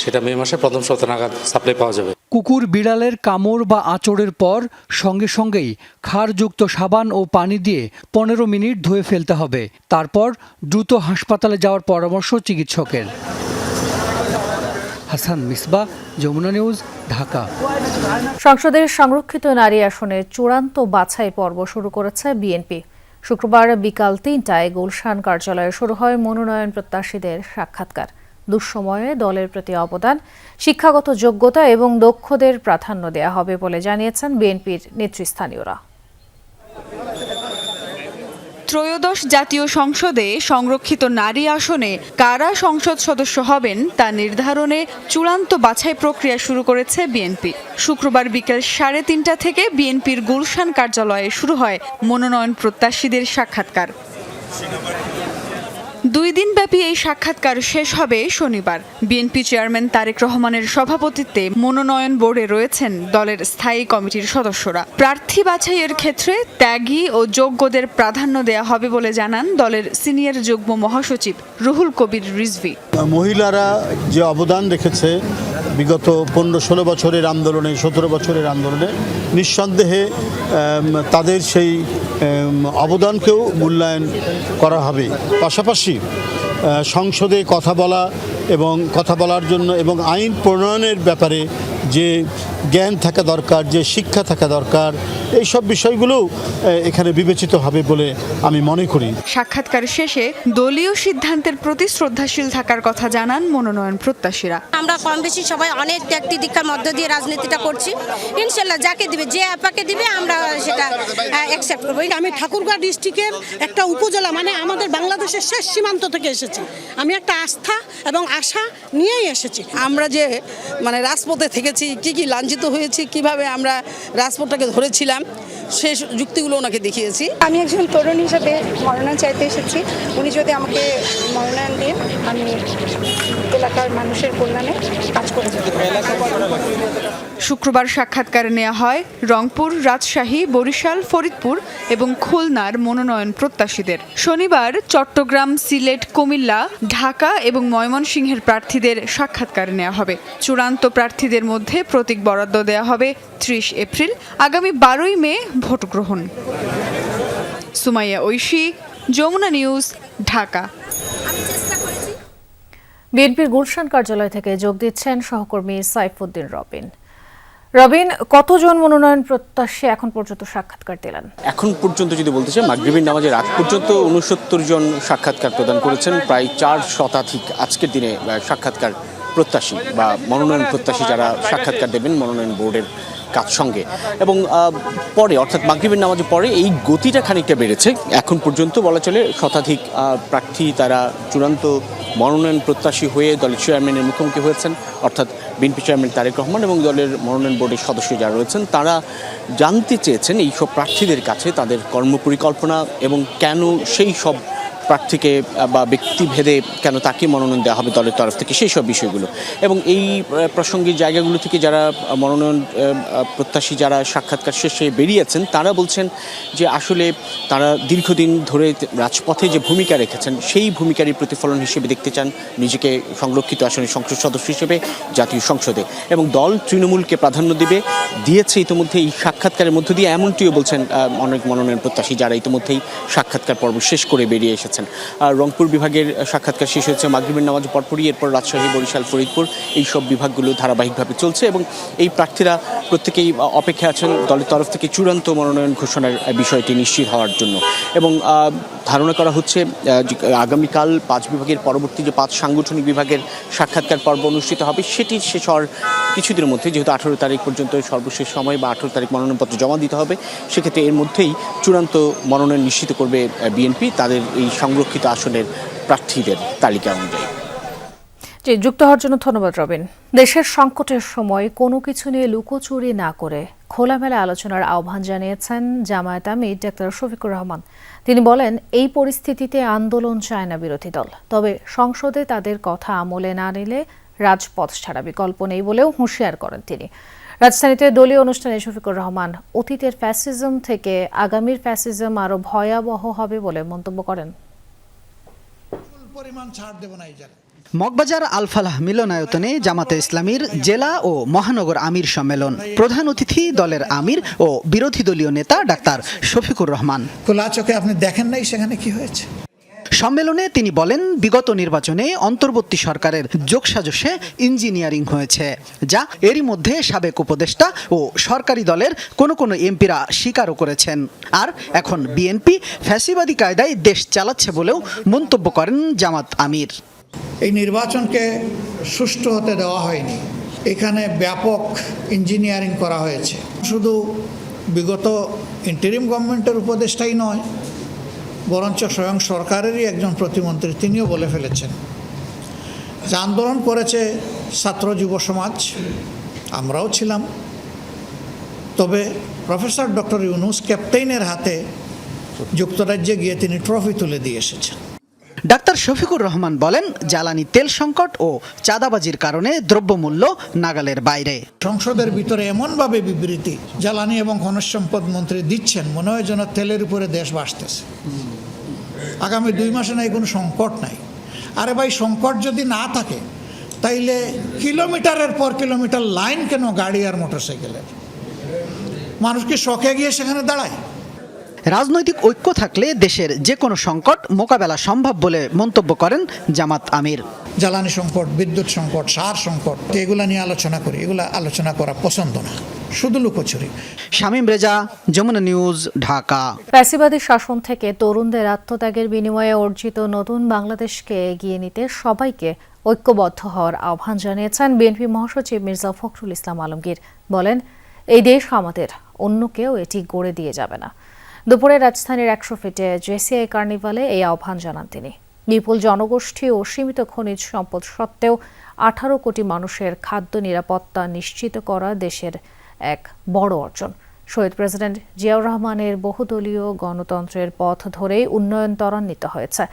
সেটা মে মাসে প্রথম সপ্তাহ নাগাদ সাপ্লাই পাওয়া যাবে। কুকুর বিড়ালের কামড় বা আঁচড়ের পর সঙ্গে সঙ্গেই ক্ষারযুক্ত সাবান ও পানি দিয়ে 15 মিনিট ধুয়ে ফেলতে হবে। তারপর দ্রুত হাসপাতালে যাওয়ার পরামর্শ চিকিৎসকের। হাসান মিসবাহ, যমুনা নিউজ, ঢাকা। সংসদের সংরক্ষিত নারী আসনে চূড়ান্ত বাছাই পর্ব শুরু করেছে বিএনপি। শুক্রবার বিকাল 3টায় গুলশান কার্যালয়ে শুরু হয় মনোনয়ন প্রত্যাশীদের সাক্ষাৎকার। দুঃসময়ে দলের প্রতি অবদান, শিক্ষাগত যোগ্যতা এবং দক্ষদের প্রাধান্য দেয়া হবে বলে জানিয়েছেন বিএনপির নেতৃস্থানীয়রা। ত্রয়োদশ জাতীয় সংসদে সংরক্ষিত নারী আসনে কারা সংসদ সদস্য হবেন তা নির্ধারণে চূড়ান্ত বাছাই প্রক্রিয়া শুরু করেছে বিএনপি। শুক্রবার বিকেল 3:30 থেকে বিএনপির গুলশান কার্যালয়ে শুরু হয় মনোনয়ন প্রত্যাশীদের সাক্ষাৎকার। 2 দিনব্যাপী এই সাক্ষাৎকার শেষ হবে শনিবার। বিএনপি চেয়ারম্যান তারেক রহমানের সভাপতিত্বে মনোনয়ন বোর্ডে রয়েছেন দলের স্থায়ী কমিটির সদস্যরা। প্রার্থী বাছাইয়ের ক্ষেত্রে ত্যাগী ও যোগ্যদের প্রাধান্য দেয়া হবে বলে জানান দলের সিনিয়র যুগ্ম মহাসচিব রুহুল কবির রিজভী। মহিলারা যে অবদান রেখেছে বিগত 15-16 বছরের আন্দোলনে, 17 বছরের আন্দোলনে, নিঃসন্দেহে তাদের সেই অবদানকেও মূল্যায়ন করা হবে। পাশাপাশি সংসদে কথা বলা এবং কথা বলার জন্য এবং আইন প্রণয়নের ব্যাপারে যে জ্ঞান থাকা দরকার, যে শিক্ষা থাকা দরকার, এই সব বিষয়গুলো এখানে বিবেচিত হবে বলে আমি মনে করি। সাক্ষাৎকার শেষে দলীয় সিদ্ধান্তের প্রতি শ্রদ্ধাশীল থাকার কথা জানান মনোনয়ন প্রত্যাশীরা। আমরা কম বেশি সবাই অনেক ত্যাগ তিতিক্ষার মধ্য দিয়ে রাজনীতিটা করছি। ইনশাল্লাহ যাকে দিবে, যে আপাকে দিবে, আমরা সেটা অ্যাকসেপ্ট করবো। আমি ঠাকুরগাঁও ডিস্ট্রিক্টের একটা উপজেলা, মানে আমাদের বাংলাদেশের শেষ সীমান্ত থেকে এসেছি। আমি একটা আস্থা এবং আশা নিয়েই এসেছি। আমরা যে মানে রাজপথে থেকেছি, কি লাঞ্ছিত হয়েছি, কিভাবে আমরা রাজপথটাকে ধরেছিলাম, সেই যুক্তিগুলো ওনাকে দেখিয়েছি। আমি একজন তরুণ হিসাবে মনোনয়ন চাইতে এসেছি। উনি যদি আমাকে মনোনয়ন দিয়ে আমি এলাকার মানুষের কল্যাণে কাজ করে যাব। শুক্রবার সাক্ষাৎকার নেওয়া হয় রংপুর, রাজশাহী, বরিশাল, ফরিদপুর এবং খুলনার মনোনয়ন প্রত্যাশীদের। শনিবার চট্টগ্রাম, সিলেট, কুমিল্লা, ঢাকা এবং ময়মনসিংহের প্রার্থীদের সাক্ষাৎকার নেওয়া হবে। চূড়ান্ত প্রার্থীদের মধ্যে প্রতীক বরাদ্দ দেওয়া হবে 30 এপ্রিল। আগামী 12ই মে ভোট গ্রহণ। সুমাইয়া ঐশী, যমুনা নিউজ, ঢাকা। বিএনপির গুলশান কার্যালয় থেকে যোগ দিচ্ছেন সহকর্মী সাইফুদ্দিন রবিন। রবিন, কতজন মনোনয়ন প্রত্যাশী এখন পর্যন্ত সাক্ষাৎকার দিলেন? এখন পর্যন্ত যদি বলতে চাই, মাগরিবের নামাজের আগ পর্যন্ত 69 জন সাক্ষাৎকার প্রদান করেছেন। প্রায় 4 শতাধিক আজকের দিনে সাক্ষাৎকার প্রত্যাশী বা মনোনয়ন প্রত্যাশী যারা সাক্ষাৎকার দেবেন মনোনয়ন বোর্ডের কাজ সঙ্গে এবং পরে অর্থাৎ মাগরিবের নামাজের পরে এই গতিটা খানিকটা বেড়েছে। এখন পর্যন্ত বলা চলে শতাধিক প্রার্থী তারা চূড়ান্ত মনোনয়ন প্রত্যাশী হয়ে দলের চেয়ারম্যানের মুখোমুখি হয়েছেন, অর্থাৎ বিএনপি চেয়ারম্যান তারেক রহমান এবং দলের মনোনয়ন বোর্ডের সদস্য যারা রয়েছেন তারা জানতে চেয়েছেন এই সব প্রার্থীদের কাছে তাদের কর্মপরিকল্পনা এবং কেন সেই সব প্রার্থীকে বা ব্যক্তিভেদে কেন তাকে মনোনয়ন দেওয়া হবে দলের তরফ থেকে, সেই সব বিষয়গুলো। এবং এই প্রাসঙ্গিক জায়গাগুলো থেকে যারা মনোনয়ন প্রত্যাশী যারা সাক্ষাৎকার শেষে বেরিয়েছেন তারা বলছেন যে আসলে তারা দীর্ঘদিন ধরে রাজপথে যে ভূমিকা রেখেছেন সেই ভূমিকারই প্রতিফলন হিসেবে দেখতে চান নিজেকে সংরক্ষিত আসনের সংসদ সদস্য হিসেবে জাতীয় সংসদে, এবং দল তৃণমূলকে প্রাধান্য দিয়েছে ইতিমধ্যে এই সাক্ষাৎকারের মধ্য দিয়ে, এমনটিও বলছেন অনেক মনোনয়ন প্রত্যাশী যারা ইতিমধ্যেই সাক্ষাৎকার পর্ব শেষ করে বেরিয়ে এসেছেন। রংপুর বিভাগের সাক্ষাৎকার শেষ হয়েছে মাগরিবের নামাজ পরপরই, এরপর রাজশাহী, বরিশাল, ফরিদপুর এই সব বিভাগগুলো ধারাবাহিকভাবে চলছে এবং এই প্রার্থীরা প্রত্যেকেই অপেক্ষা আছেন দলের তরফ থেকে চূড়ান্ত মনোনয়ন ঘোষণার বিষয়টি নিশ্চিত হওয়ার জন্য। এবং ধারণা করা হচ্ছে আগামীকাল 5 বিভাগের পরবর্তী যে 5 সাংগঠনিক বিভাগের সাক্ষাৎকার পর্ব অনুষ্ঠিত হবে সেটি শেষ হওয়ার কিছুদিনের মধ্যে, যেহেতু 18 তারিখ পর্যন্ত সর্বশেষ সময় বা 18 তারিখ মনোনয়নপত্র জমা দিতে হবে, সেক্ষেত্রে এর মধ্যেই চূড়ান্ত মনোনয়ন নিশ্চিত করবে বিএনপি তাদের এই সংরক্ষিত আসনের প্রার্থীদের তালিকা অনুযায়ী। জি, যুক্ত হওয়ার জন্য ধন্যবাদ রবিন। দেশের সংকটের সময় কোনো কিছু নিয়ে লুকোচুরি না করে খোলামেলা আলোচনার আহ্বান জানিয়েছেন জামায়াত আমির ডাক্তার শফিকুর রহমান। তিনি বলেন, এই পরিস্থিতিতে আন্দোলন চায় না বিরোধী দল, তবে সংসদে তাদের কথা আমলে না নিলে রাজপথ ছাড়া বিকল্প নেই বলেও হুঁশিয়ার করেন তিনি। রাজধানীতে দলীয় অনুষ্ঠানে শফিকুর রহমান অতীতের ফ্যাসিজম থেকে আগামীর ফ্যাসিজম আরো ভয়াবহ হবে বলে মন্তব্য করেন। মগবাজার আল ফালাহ মিলনায়তনে জামাতে ইসলামীর জেলা ও মহানগর আমির সম্মেলন। প্রধান অতিথি দলের আমির ও বিরোধী দলীয় নেতা ডাক্তার শফিকুর রহমান। খোলা চোখে আপনি দেখেন নাই সেখানে কি হয়েছে। সম্মেলনে তিনি বলেন, বিগত নির্বাচনে অন্তর্বর্তী সরকারের যোগসাজশে ইঞ্জিনিয়ারিং হয়েছে, যা এরই মধ্যে সাবেক উপদেষ্টা ও সরকারি দলের কোনো এমপিরা স্বীকারও করেছেন। আর এখন বিএনপি ফ্যাসিবাদী কায়দায় দেশ চালাচ্ছে বলেও মন্তব্য করেন জামাত আমির। এই নির্বাচনকে সুষ্ঠু হতে দেওয়া হয়নি, এখানে ব্যাপক ইঞ্জিনিয়ারিং করা হয়েছে। শুধু বিগত ইন্টারিম গভর্নমেন্টের উপদেষ্টাই নয়, বরঞ্চ স্বয়ং সরকারেরই একজন প্রতিমন্ত্রী তিনিও বলে ফেলেছেন যে আন্দোলন করেছে ছাত্র যুব সমাজ, আমরাও ছিলাম, তবে প্রফেসর ডক্টর ইউনুস ক্যাপ্টেইনের হাতে যুক্তরাজ্যে গিয়ে তিনি ট্রফি তুলে দিয়ে এসেছেন। ডাক্তার শফিকুর রহমান বলেন, জ্বালানি তেল সংকট ও চাঁদাবাজির কারণে দ্রব্যমূল্য নাগালের বাইরে। সংসদের ভিতরে এমনভাবে বিবৃতি জ্বালানি এবং খনিজ সম্পদ মন্ত্রী দিচ্ছেন, মনে হয় যেন তেলের উপরে দেশ বাসতেছে। আগামী 2 মাসে নাই কোনো সংকট নাই। আরে ভাই, সংকট যদি না থাকে তাইলে কিলোমিটারের পর কিলোমিটার লাইন কেন গাড়ি আর মোটরসাইকেলের? মানুষ কি শখে গিয়ে সেখানে দাঁড়ায়? রাজনৈতিক ঐক্য থাকলে দেশের যে কোনো সংকট মোকাবেলা সম্ভব বলে মন্তব্য করেন জামাত আমির। জ্বালানি সংকট, বিদ্যুৎ সংকট, সার সংকট, এগুলা নিয়ে আলোচনা করি, এগুলা আলোচনা করা পছন্দ না, শুধু লুকোচুরি। শামীম রেজা, যমুনা নিউজ, ঢাকা। ফ্যাসিবাদী শাসন থেকে তরুণদের আত্মত্যাগের বিনিময়ে অর্জিত নতুন বাংলাদেশকে এগিয়ে নিতে সবাইকে ঐক্যবদ্ধ হওয়ার আহ্বান জানিয়েছেন বিএনপি মহাসচিব মির্জা ফখরুল ইসলাম আলমগীর। বলেন, এই দেশ আমাদের, অন্য কেউ এটি গড়ে দিয়ে যাবে না। দুপুরে রাজধানীর 100 ফিটে জেসিআই কার্নিভালে এই আহ্বান জানান তিনি। বিপুল জনগোষ্ঠী ও সীমিত খনিজ সম্পদ সত্ত্বেও 18 কোটি মানুষের খাদ্য নিরাপত্তা নিশ্চিত করা দেশের এক বড় অর্জন। শহীদ প্রেসিডেন্ট জিয়াউর রহমানের বহুদলীয় গণতন্ত্রের পথ ধরেই উন্নয়ন ত্বরান্বিত হয়েছে।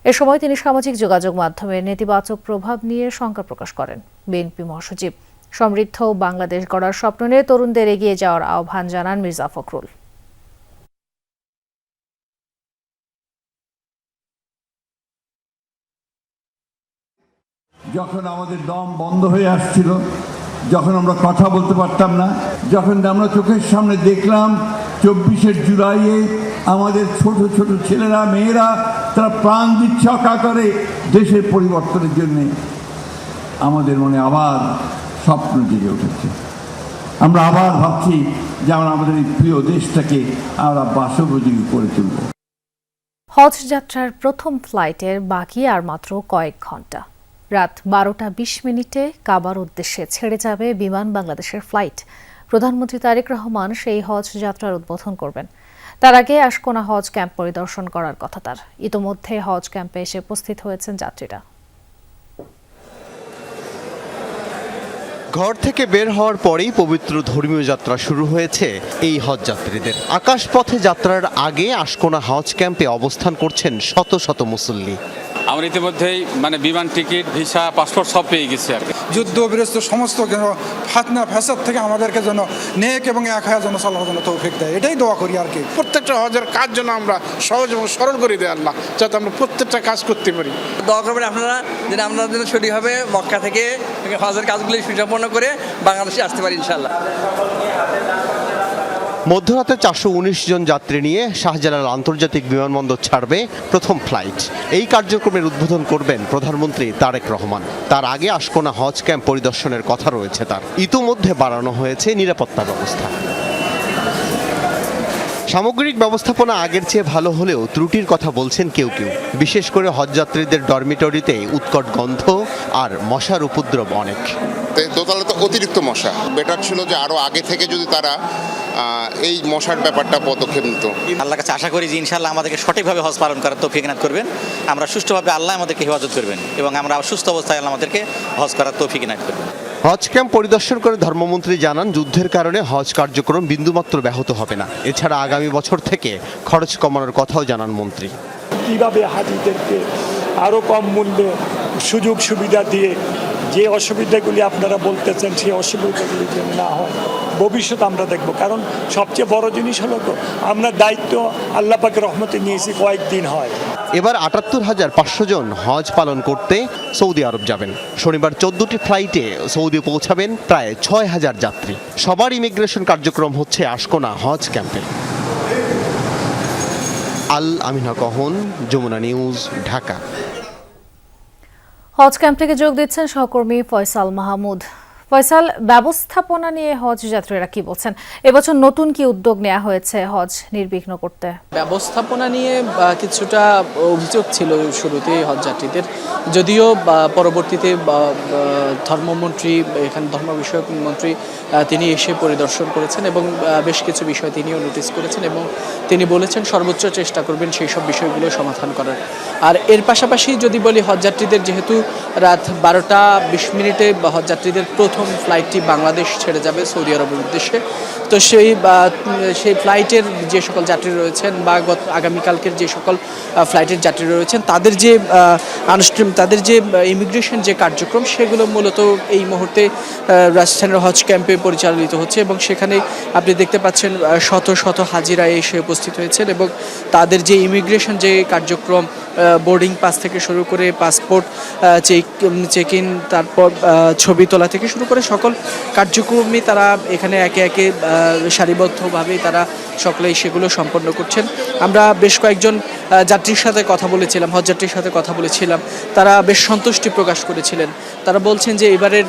এ সময় তিনি সামাজিক যোগাযোগ মাধ্যমের নেতিবাচক প্রভাব নিয়ে শঙ্কা প্রকাশ করেন। বিএনপি মহাসচিব সমৃদ্ধ বাংলাদেশ গড়ার স্বপ্ন নিয়ে তরুণদের এগিয়ে যাওয়ার আহ্বান জানান মির্জা ফখরুল। যখন আমাদের দম বন্ধ হয়ে আসছিল, যখন আমরা কথা বলতে পারতাম না, যখন আমরা চোখের সামনে দেখলাম 24শে জুলাইয়ে আমাদের ছোট ছোট ছেলেরা মেয়েরা তারা প্রাণ দিচ্ছে অকাতরে দেশের পরিবর্তনের জন্যে, আমাদের মনে আবার স্বপ্ন জেগে উঠেছে। আমরা আবার ভাবছি যে আমরা আমাদের এই প্রিয় দেশটাকে আমরা বাসোপযোগী করে তুলব। হজ যাত্রার প্রথম ফ্লাইটের বাকি আর মাত্র কয়েক ঘন্টা। রাত 12টা 20 মিনিটে কাবার উদ্দেশ্যে ছেড়ে যাবে বিমান বাংলাদেশের ফ্লাইট। প্রধানমন্ত্রী তারেক রহমান সেই হজ যাত্রার উদ্বোধন করবেন। তার আগে আশকোনা হজ ক্যাম্প পরিদর্শন করার কথা তার। ইতোমধ্যে হজ ক্যাম্পে এসে উপস্থিত হয়েছেন যাত্রীরা। ঘর থেকে বের হওয়ার পরেই পবিত্র ধর্মীয় যাত্রা শুরু হয়েছে এই হজ যাত্রীদের। আকাশপথে যাত্রার আগে আশকোনা হজ ক্যাম্পে অবস্থান করছেন শত শত মুসল্লি। আমরা ইতিমধ্যেই বিমান টিকিট, ভিসা, পাসপোর্ট সব পেয়ে গেছি আর যুদ্ধ বিরস্ত সমস্ত ফাতনা ফ্যাসাদ থেকে আমাদেরকে যেন নেক এবং এক হাজার যেন চলার জন্য তৌফিক দেয়, এটাই দোয়া করি আর কি। প্রত্যেকটা হজের কাজ যেন আমরা সহজ এবং সরল করে দেয় আল্লাহ, যাতে আমরা প্রত্যেকটা কাজ করতে পারি। দোয়া করবেন আপনারা যেন আমরা যেন সঠিকভাবে মক্কা থেকে হজের কাজগুলি সুসম্পন্ন করে বাংলাদেশে আসতে পারি ইনশাআল্লাহ। মধ্যরাতে 419 জন যাত্রী নিয়ে শাহজালাল আন্তর্জাতিক বিমানবন্দর ছাড়বে প্রথম ফ্লাইট। এই কার্যক্রমের উদ্বোধন করবেন প্রধানমন্ত্রী তারেক রহমান। তার আগে আশকোনা হজ ক্যাম্প পরিদর্শনের কথা রয়েছে তার। ইতোমধ্যে বাড়ানো হয়েছে নিরাপত্তা ব্যবস্থা। সামগ্রিক ব্যবস্থাপনা আগের চেয়ে ভালো হলেও ত্রুটির কথা বলছেন কেউ কেউ। বিশেষ করে হজযাত্রীদের ডরমিটরিতে উৎকট গন্ধ আর মশার উপদ্রব অনেক। দোতলা তো অতিরিক্ত মশা, বেটার ছিল যে আরো আগে থেকে যদি তারা এই মশার ব্যাপারটা পদক্ষেপ নিত। আল্লাহর কাছে আশা করি যে ইনশাআল্লাহ আমাদেরকে সঠিকভাবে হজ পালন করার তৌফিক ইনায়াত করবেন। আমরা সুষ্ঠুভাবে আল্লাহ আমাদেরকে হেফাজত করবেন এবং আমরা সুস্থ অবস্থায় আল্লাহ আমাদেরকে হজ করার তৌফিক ইনায়াত করবেন। হজ ক্যাম্প পরিদর্শন করে ধর্মমন্ত্রী জানান, যুদ্ধের কারণে হজ কার্যক্রম বিন্দুমাত্র ব্যাহত হবে না। এছাড়া আগামী বছর থেকে খরচ কমানোর কথাও জানান মন্ত্রী। কিভাবে হাজিদেরকে আরও কম মূল্যে সুযোগ সুবিধা দিয়ে যে অসুবিধাগুলি আপনারা বলতেছেন সেই অসুবিধাগুলি যেন না হয় ভবিষ্যৎ আমরা দেখব। কারণ সবচেয়ে বড় জিনিস হলো তো আমরা দায়িত্ব আল্লাহ পাকের রহমতে নিয়েছি, কয়েকদিন হয়। এবার ৭৮,৫০০ জন হজ পালন করতে সৌদি আরব যাবেন। শনিবার 14টি ফ্লাইটে সৌদি পৌঁছাবেন প্রায় ৬,০০০ যাত্রী। সবার ইমিগ্রেশন কার্যক্রম হচ্ছে আশকোনা হজ ক্যাম্পে। আল আমিনা কহন, যমুনা নিউজ, ঢাকা। হজ ক্যাম্প থেকে যোগ দিচ্ছেন সহকর্মী ফয়সাল মাহমুদ। ফয়সাল, ব্যবস্থাপনা নিয়ে হজ যাত্রীরা কি বলছেন? এবছর নতুন কি উদ্যোগ নেওয়া হয়েছে হজ নির্বিঘ্ন করতে? ব্যবস্থাপনা নিয়ে কিছুটা অভিযোগ ছিল শুরুতে হজ যাত্রীদের, যদিও পরবর্তীতে ধর্মমন্ত্রী, এখানে ধর্ম বিষয়ক মন্ত্রী, তিনি এসে পরিদর্শন করেছেন এবং বেশ কিছু বিষয় তিনিও নোটিস করেছেন এবং তিনি বলেছেন সর্বোচ্চ চেষ্টা করবেন সেই সব বিষয়গুলো সমাধান করার। আর এর পাশাপাশি যদি বলি, হজযাত্রীদের যেহেতু রাত 12:20 হজযাত্রীদের প্রথম ফ্লাইটটি বাংলাদেশ ছেড়ে যাবে সৌদি আরবের উদ্দেশ্যে, তো সেই ফ্লাইটের যে সকল যাত্রী রয়েছেন বা আগামীকালকের যে সকল ফ্লাইটের যাত্রী রয়েছেন তাদের যে ইমিগ্রেশন যে কার্যক্রম সেগুলো মূলত এই মুহূর্তে রাজধানীর হজ ক্যাম্পে পরিচালিত হচ্ছে এবং সেখানে আপনি দেখতে পাচ্ছেন শত শত হাজিরা এসে উপস্থিত হয়েছেন এবং তাদের যে ইমিগ্রেশন যে কার্যক্রম, বোর্ডিং পাস থেকে শুরু করে পাসপোর্ট চেক ইন, তারপর ছবি তোলা থেকে শুরু করে সকল কার্যক্রমই তারা এখানে একে একে সারিবদ্ধভাবে তারা সকলেই সেগুলো সম্পন্ন করছেন। আমরা বেশ কয়েকজন যাত্রীর সাথে কথা বলেছিলাম, হজযাত্রীর সাথে কথা বলেছিলাম, তারা বেশ সন্তুষ্টি প্রকাশ করেছিলেন। তারা বলছেন যে এবারের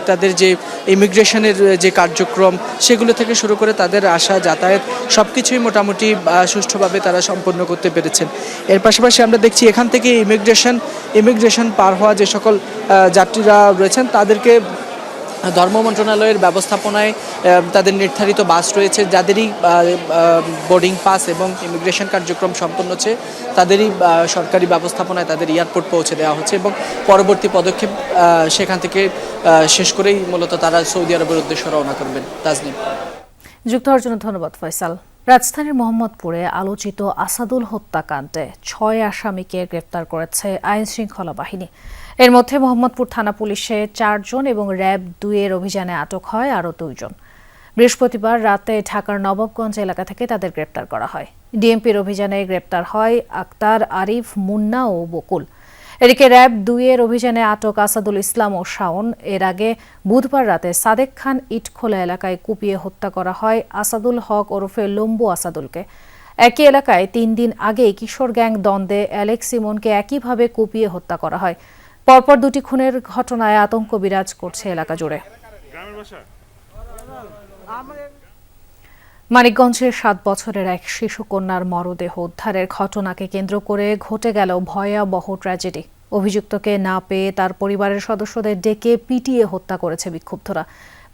তাদের যে ইমিগ্রেশনের যে কার্যক্রম সেগুলো থেকে শুরু করে তাদের আসা যাতায়াত সব কিছুই মোটামুটি সুষ্ঠুভাবে তারা সম্পন্ন করতে পেরেছেন। এর পাশাপাশি আমরা দেখছি এখান থেকে ইমিগ্রেশন পার হওয়া যে সকল যাত্রীরা রয়েছেন তাদেরকে ধর্ম মন্ত্রণালয়ের ব্যবস্থাপনায় তাদের নির্ধারিত বাস রয়েছে, যাদেরই বোর্ডিং পাস এবং ইমিগ্রেশন কার্যক্রম সম্পন্ন হচ্ছে তাদেরই সরকারি ব্যবস্থাপনায় তাদের এয়ারপোর্ট পৌঁছে দেওয়া হচ্ছে এবং পরবর্তী পদক্ষেপ সেখান থেকে শেষ করেই মূলত তারা সৌদি আরবের উদ্দেশ্যে রওনা করবেন। তাজনিম, যুক্ত হওয়ার জন্য ধন্যবাদ ফয়সাল। রাজধানীর মোহাম্মদপুরে আলোচিত আসাদুল হত্যাকাণ্ডে 6 আসামিকে গ্রেপ্তার করেছে আইন শৃঙ্খলা বাহিনী। এর মধ্যে মোহাম্মদপুর থানা পুলিশে 4 জন এবং র্যাব 2-এর অভিযানে আটক হয় আরও 2 জন। বৃহস্পতিবার রাতে ঢাকার নবাবগঞ্জ এলাকা থেকে তাদের গ্রেপ্তার করা হয়। ডিএমপির অভিযানে গ্রেপ্তার হয় আক্তার, আরিফ, মুন্না ও বকুল। এদিকে র্যাব 2-এর অভিযানে আটক আসাদুল ইসলাম ও শাওন। এর আগে বুধবার রাতে সাদেক খান ইটখোলা এলাকায় কুপিয়ে হত্যা করা হয় আসাদুল হক ওরফে লম্বু আসাদুলকে। একই এলাকায় 3 দিন আগে কিশোর গ্যাং দ্বন্দ্বে অ্যালেক্স ইমনকে একইভাবে কুপিয়ে হত্যা করা হয়। পরপর 2টি খুনের ঘটনায় আতঙ্ক বিরাজ করছে এলাকা জুড়ে। মানিকগঞ্জের 7 বছরের এক শিশু কন্যার মরদেহ উদ্ধারের ঘটনাকে কেন্দ্র করে ঘটে গেল ভয়াবহ ট্র্যাজেডি। অভিযুক্তকে না পেয়ে তার পরিবারের সদস্যদের ডেকে পিটিয়ে হত্যা করেছে বিক্ষুব্ধরা।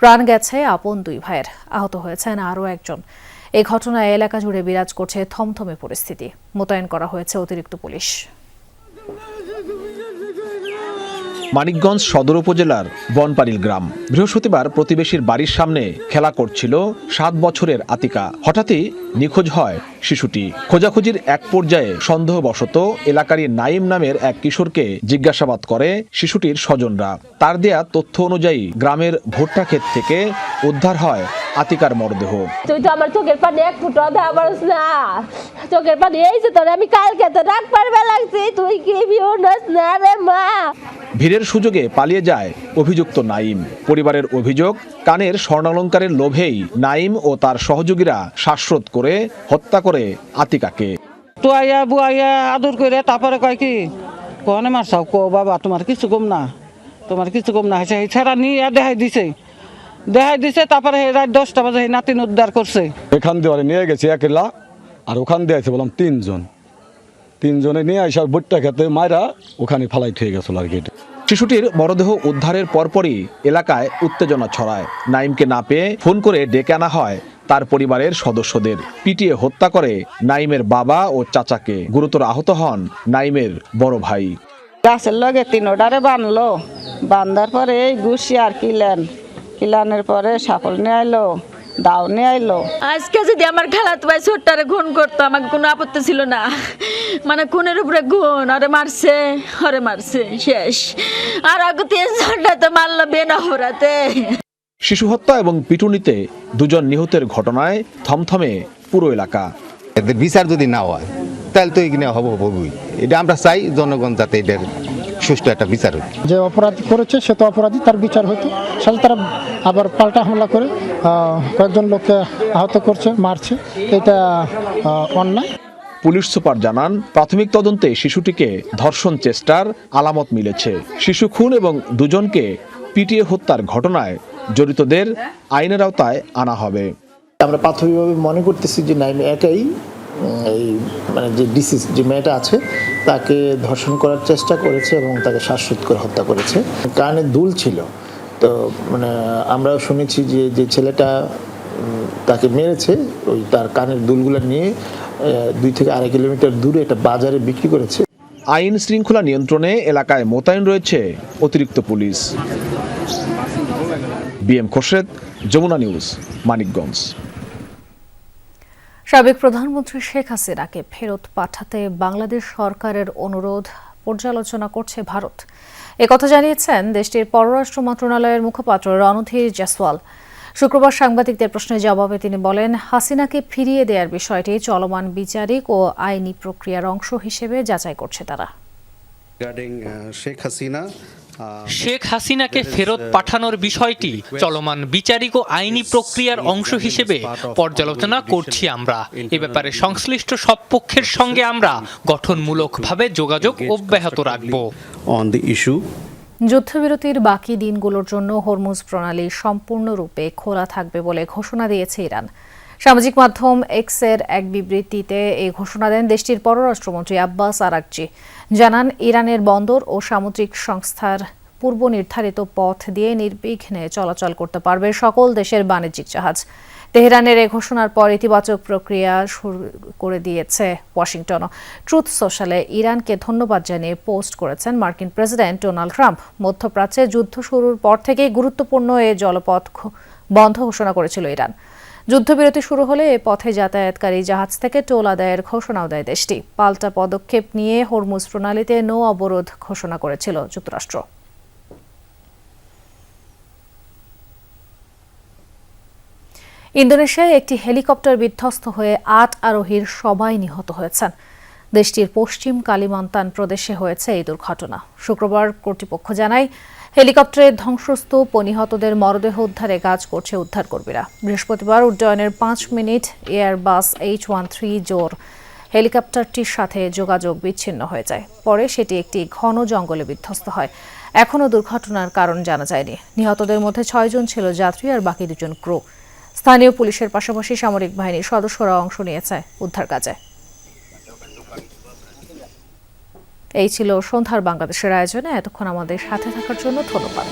প্রাণ গেছে আপন 2 ভাইয়ের, আহত হয়েছেন আরও একজন। এই ঘটনায় এলাকা জুড়ে বিরাজ করছে থমথমে পরিস্থিতি। মোতায়েন করা হয়েছে অতিরিক্ত পুলিশ। মানিকগঞ্জ সদর উপজেলার বনপাড়িল গ্রাম। বৃহস্পতিবার প্রতিবেশীর বাড়ির সামনে খেলা করছিল 7 বছরের আতিকা। হঠাৎই নিখোঁজ হয় শিশুটি। খোঁজাখুঁজির এক পর্যায়ে সন্দেহবশত এলাকারই নাইম নামের এক কিশোরকে জিজ্ঞাসাবাদ করে শিশুটির স্বজনরা। তার দেয়া তথ্য অনুযায়ী গ্রামের ভুট্টা ক্ষেত থেকে উদ্ধার হয় আতিকার মরদেহ। তুই তো আমার চোখের পানি এক ফুটা দেওয়া পারস না, চোখের পানি এই যে তোর আমি কালকে তো ডাক পারবে লাগছি, তুই কি বিউনস না রে মা। ভিড়ের সুযোগে পালিয়ে যায় অভিযুক্ত নাইম। পরিবারের অভিযোগ, কানের স্বর্ণালঙ্কারের লোভেই নাইম ও তার সহযোগীরা শ্বাসরোধ করে হত্যা করে আতিকাকে। টুয়াইয়া বুয়াইয়া আদর করে তারপরে কয় কি কোনে মারছাও, কো বাবা তোমার কিছু কম না, তোমার কিছু কম না হয়েছে। ছেড়া নিয়ে দেখাই দিছে তারপরে রাত 10টা বাজে নাতিন উদ্ধার করছে। এখান দিয়ে নিয়ে গেছে একলা, আর ওখান দিয়ে আছে বললাম 3জনে নিয়ে আসা ভুট্টা খেতে মায়েরা ওখানে ফালাই থেকে গেছিল আর কি। শিশুটির মরদেহ উদ্ধারের পরপরই এলাকায় উত্তেজনা ছড়ায়। নাইমকে না পেয়ে ফোন করে ডেকে আনা হয় তার পরিবারের সদস্যদের। পিটিয়ে হত্যা করে নাইমের বাবা ও চাচাকে। গুরুতর আহত হন নাইমের বড় ভাই। গাছের লগে 3টারে বানলো, বান্ধার পরে এই ঘুষি আর কিলানের পরে সাপল নিয়ে আইলো, দাও নিয়ে আইলো। আজকে যদি আমার খালাতো ভাই ছোট্টারে খুন করতো আমাকে কোনো আপত্তি ছিল না, মানে খুনের উপরে খুন, ওরে মারছে শেষ। আর আগে 3 জনটা তো মারলো বেনা হরাতে। শিশু হত্যা এবং পিটুনিতে 2 জন নিহতের ঘটনায় থমথমে পুরো এলাকা। এদের বিচার যদি না হয় তাহলে তো এখানে হবই। এটা আমরা চাই জনগণ যাতে এদের সুষ্ঠু একটা বিচার হোক। যে অপরাধ করেছে সে তো অপরাধী, তার বিচার হতো। সাথে তারা আবার পাল্টা হামলা করে কয়েকজন লোককে আহত করছে, মারছে, এটা অন্যায়। পুলিশ সুপার জানান, প্রাথমিক তদন্তে শিশুটিকে ধর্ষণ চেষ্টার আলামত মিলেছে। শিশু খুন এবং 2 জনকে পিটিয়ে হত্যার ঘটনায় জড়িতদের আইনের আওতায় আনা হবে। আমরা প্রাথমিকভাবে মনে করতেছি যে নাইম একাই এই মানে যে ডিসিজ যে মেয়েটা আছে তাকে ধর্ষণ করার চেষ্টা করেছে এবং তাকে শ্বাসরোধ করে হত্যা করেছে। কানে দুল ছিল, তো মানে আমরা শুনেছি যে ছেলেটা তাকে মেরেছে ওই তার কানের দুলগুলো নিয়ে 2 থেকে 2.5 কিলোমিটার দূরে একটা বাজারে বিক্রি করেছে। আইন শৃঙ্খলা নিয়ন্ত্রণে এলাকায় মোতায়েন রয়েছে অতিরিক্ত পুলিশ। বিএম খোরশেদ, যমুনা নিউজ, মানিকগঞ্জ। সাবেক প্রধানমন্ত্রী শেখ হাসিনাকে ফেরত পাঠাতে বাংলাদেশ সরকারের অনুরোধ পর্যালোচনা করছে ভারত। একথা জানিয়েছেন দেশটির পররাষ্ট্র মন্ত্রণালয়ের মুখপাত্র রণধীর জয়সওয়াল। শুক্রবার সাংবাদিকদের প্রশ্নের জবাবে তিনি বলেন, হাসিনাকে ফিরিয়ে দেওয়ার বিষয়টি চলমান বিচারিক ও আইনি প্রক্রিয়ার অংশ হিসেবে যাচাই করছে তারা। শেখ হাসিনাকে ফেরত পাঠানোর বিষয়টি চলমান বিচারিক ও আইনি প্রক্রিয়ার অংশ হিসেবে পর্যালোচনা করছি আমরা। এ ব্যাপারে সংশ্লিষ্ট সব পক্ষের সঙ্গে আমরা গঠনমূলকভাবে যোগাযোগ অব্যাহত রাখব। যুদ্ধবিরতির বাকি দিনগুলোর জন্য হরমুজ প্রণালী সম্পূর্ণরূপে খোলা থাকবে বলে ঘোষণা দিয়েছে ইরান। সামাজিক মাধ্যম এক্সের এক বিবৃতিতে এই ঘোষণা দেন দেশটির পররাষ্ট্রমন্ত্রী আব্বাস আরাকচি। জানান, ইরানের বন্দর ও সামুদ্রিক সংস্থার পূর্ব নির্ধারিত পথ দিয়ে নির্বিঘ্নে চলাচল করতে পারবে সকল দেশের বাণিজ্যিক জাহাজ। তেহরানের এই ঘোষণার পর ইতিবাচক প্রক্রিয়া শুরু করে দিয়েছে ওয়াশিংটনও। ট্রুথ সোশ্যালে ইরানকে ধন্যবাদ জানিয়ে পোস্ট করেছেন মার্কিন প্রেসিডেন্ট ডোনাল্ড ট্রাম্প। মধ্যপ্রাচ্যে যুদ্ধ শুরুর পর থেকেই গুরুত্বপূর্ণ এ জলপথ বন্ধ ঘোষণা করেছিল ইরান। যুদ্ধবিরতি শুরু হলে এ পথে যাতায়াতকারী জাহাজ থেকে টোল আদায়ের ঘোষণাও দেয় দেশটি। পাল্টা পদক্ষেপ নিয়ে হরমুজ প্রণালীতে নৌ অবরোধ ঘোষণা করেছিল যুক্তরাষ্ট্র। ইন্দোনেশিয়ায় একটি হেলিকপ্টার বিধ্বস্ত হয়ে 8 আরোহীর সবাই নিহত হয়েছেন। দেশটির পশ্চিম কালিমান্তান প্রদেশে হয়েছে এই দুর্ঘটনা। শুক্রবার কর্তৃপক্ষ জানায়, হেলিকপ্টারের ধ্বংসস্তূপ ও নিহতদের মরদেহ উদ্ধারে কাজ করছে উদ্ধারকর্মীরা। বৃহস্পতিবার উড্ডয়নের 5 মিনিট এয়ারবাস H-13 জোর হেলিকপ্টারটির সাথে যোগাযোগ বিচ্ছিন্ন হয়ে যায়। পরে সেটি একটি ঘন জঙ্গলে বিধ্বস্ত হয়। এখনও দুর্ঘটনার কারণ জানা যায়নি। নিহতদের মধ্যে 6 জন ছিল যাত্রী আর বাকি 2 জন ক্রু। স্থানীয় পুলিশের পাশাপাশি সামরিক বাহিনীর সদস্যরা অংশ নিয়েছে উদ্ধার কাজে। এই ছিল সন্ধ্যার বাংলাদেশের আয়োজনে। এতক্ষণ আমাদের সাথে থাকার জন্য ধন্যবাদ।